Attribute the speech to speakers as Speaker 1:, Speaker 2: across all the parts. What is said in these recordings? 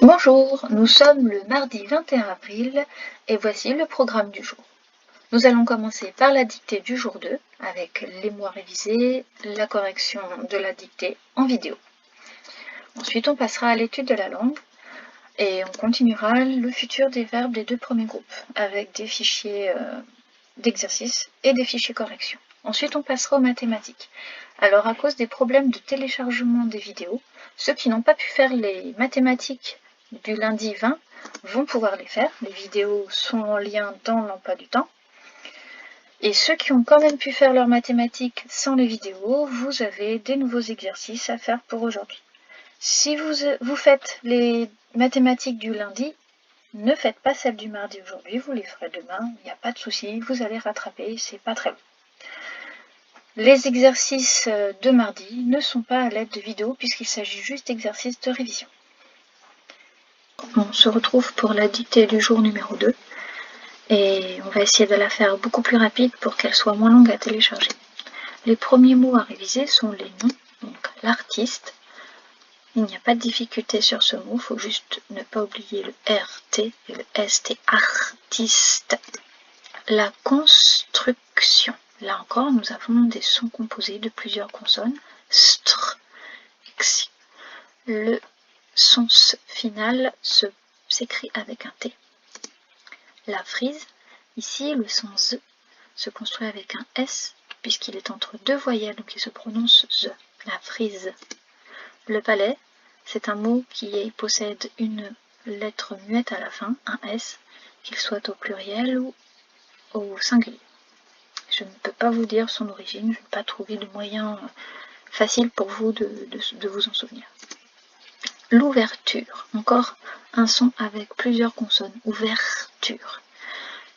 Speaker 1: Bonjour, nous sommes le mardi 21 avril et voici le programme du jour. Nous allons commencer par la dictée du jour 2 avec les mots révisés, la correction de la dictée en vidéo. Ensuite, on passera à l'étude de la langue et on continuera le futur des verbes des deux premiers groupes avec des fichiers d'exercice et des fichiers correction. Ensuite, on passera aux mathématiques. Alors, à cause des problèmes de téléchargement des vidéos, ceux qui n'ont pas pu faire les mathématiques du lundi 20 vont pouvoir les faire. Les vidéos sont en lien dans l'emploi du temps. Et ceux qui ont quand même pu faire leurs mathématiques sans les vidéos, vous avez des nouveaux exercices à faire pour aujourd'hui. Si vous faites les mathématiques du lundi, ne faites pas celles du mardi aujourd'hui, vous les ferez demain, il n'y a pas de souci, vous allez rattraper, c'est pas très long. Les exercices de mardi ne sont pas à l'aide de vidéos puisqu'il s'agit juste d'exercices de révision. On se retrouve pour la dictée du jour numéro 2 et on va essayer de la faire beaucoup plus rapide pour qu'elle soit moins longue à télécharger. Les premiers mots à réviser sont les noms, donc l'artiste. Il n'y a pas de difficulté sur ce mot, il faut juste ne pas oublier le RT et le ST, artiste. La construction. Là encore, nous avons des sons composés de plusieurs consonnes, str, x. Le son final s'écrit avec un T. La frise, ici le son Z se construit avec un S puisqu'il est entre deux voyelles, donc il se prononce Z. La frise. Le palais, c'est un mot qui possède une lettre muette à la fin, un S, qu'il soit au pluriel ou au singulier. Je ne peux pas vous dire son origine, je n'ai pas trouvé de moyen facile pour vous de vous en souvenir. L'ouverture, encore un son avec plusieurs consonnes, ouverture.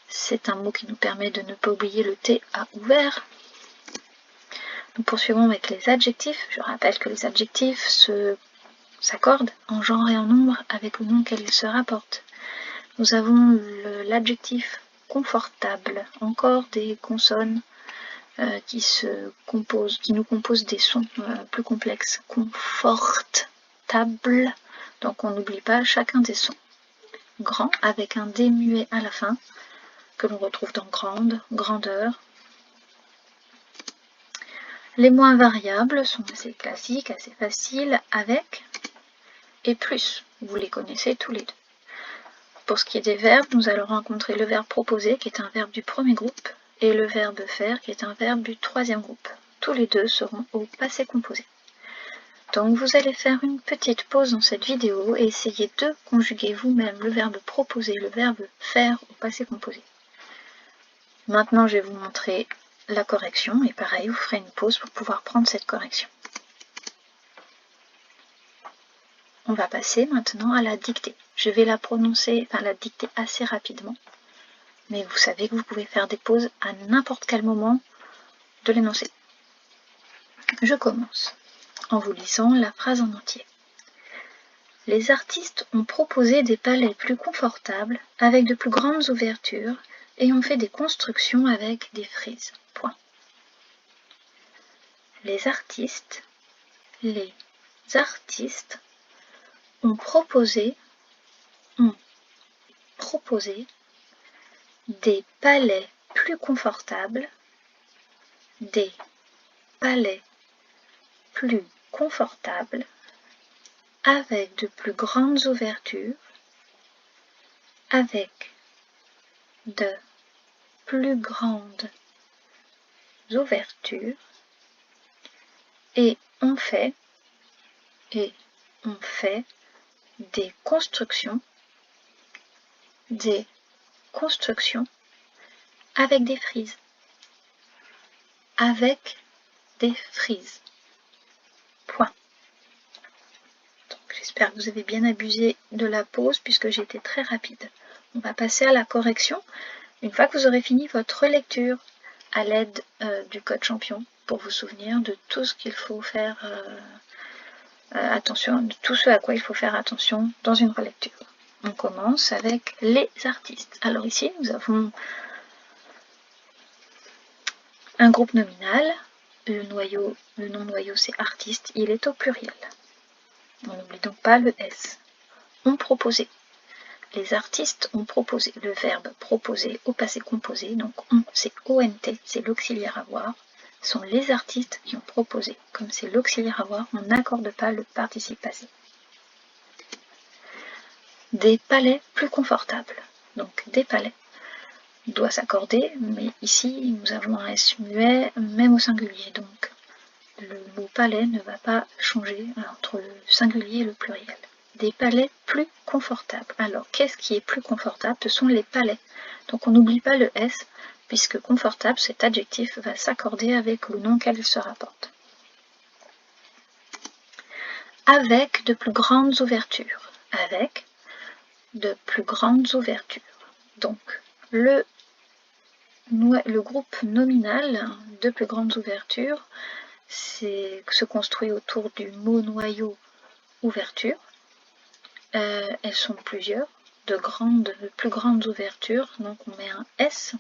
Speaker 1: C'est un mot qui nous permet de ne pas oublier le T à ouvert. Nous poursuivons avec les adjectifs. Je rappelle que les adjectifs s'accordent en genre et en nombre avec le nom auquel ils se rapportent. Nous avons l'adjectif confortable, encore des consonnes qui nous composent des sons plus complexes. Confortable, donc on n'oublie pas chacun des sons. Grand, avec un D muet à la fin, que l'on retrouve dans grande, grandeur. Les mots invariables sont assez classiques, assez faciles, avec et plus. Vous les connaissez tous les deux. Pour ce qui est des verbes, nous allons rencontrer le verbe proposer, qui est un verbe du premier groupe, et le verbe faire, qui est un verbe du troisième groupe. Tous les deux seront au passé composé. Donc vous allez faire une petite pause dans cette vidéo et essayer de conjuguer vous-même le verbe proposer et le verbe faire au passé composé. Maintenant, je vais vous montrer la correction et pareil, vous ferez une pause pour pouvoir prendre cette correction. On va passer maintenant à la dictée. Je vais la dicter assez rapidement, mais vous savez que vous pouvez faire des pauses à n'importe quel moment de l'énoncé. Je commence en vous lisant la phrase en entier. Les artistes ont proposé des palais plus confortables avec de plus grandes ouvertures et ont fait des constructions avec des frises. Point. Les artistes ont proposé des palais plus confortables, avec de plus grandes ouvertures, et ont fait des constructions avec des frises. Point. J'espère que vous avez bien abusé de la pause puisque j'ai été très rapide. On va passer à la correction une fois que vous aurez fini votre lecture à l'aide du code champion pour vous souvenir de tout ce qu'il faut faire attention, de tout ce à quoi il faut faire attention dans une relecture. On commence avec les artistes. Alors ici, nous avons un groupe nominal. Le nom noyau c'est artiste, il est au pluriel. On n'oublie donc pas le S. ont proposé. Les artistes ont proposé. Le verbe proposer au passé composé, donc on, c'est ONT, c'est l'auxiliaire avoir, sont les artistes qui ont proposé. Comme c'est l'auxiliaire avoir, on n'accorde pas le participe passé. Des palais plus confortables. Donc des palais doit s'accorder, mais ici nous avons un S muet même au singulier, donc le mot palais ne va pas changer entre le singulier et le pluriel. Des palais plus confortables. Alors, qu'est-ce qui est plus confortable? Ce sont les palais. Donc on n'oublie pas le S, puisque confortable, cet adjectif va s'accorder avec le nom qu'elle se rapporte. Avec de plus grandes ouvertures. Avec de plus grandes ouvertures. Donc, le groupe nominal de plus grandes ouvertures se construit autour du mot noyau ouverture. Elles sont plusieurs, de plus grandes ouvertures, donc on met un S,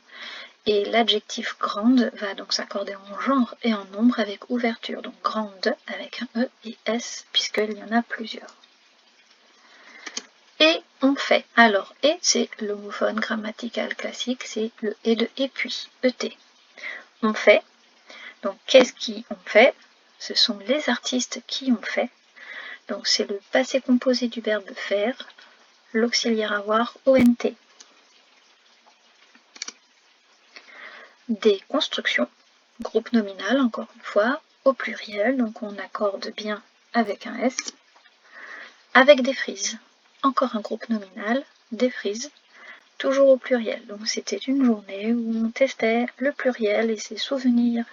Speaker 1: et l'adjectif grande va donc s'accorder en genre et en nombre avec ouverture, donc grande avec un E et S, puisqu'il y en a plusieurs. Et on fait. Alors, et c'est l'homophone grammatical classique, c'est le et de et puis, ET. On fait. Donc, qu'est-ce qui ont fait? Ce sont les artistes qui ont fait. Donc, c'est le passé composé du verbe faire, l'auxiliaire avoir, ONT. Des constructions, groupe nominal, encore une fois, au pluriel, donc on accorde bien avec un S. Avec des frises, encore un groupe nominal, des frises, toujours au pluriel. Donc, c'était une journée où on testait le pluriel et ses souvenirs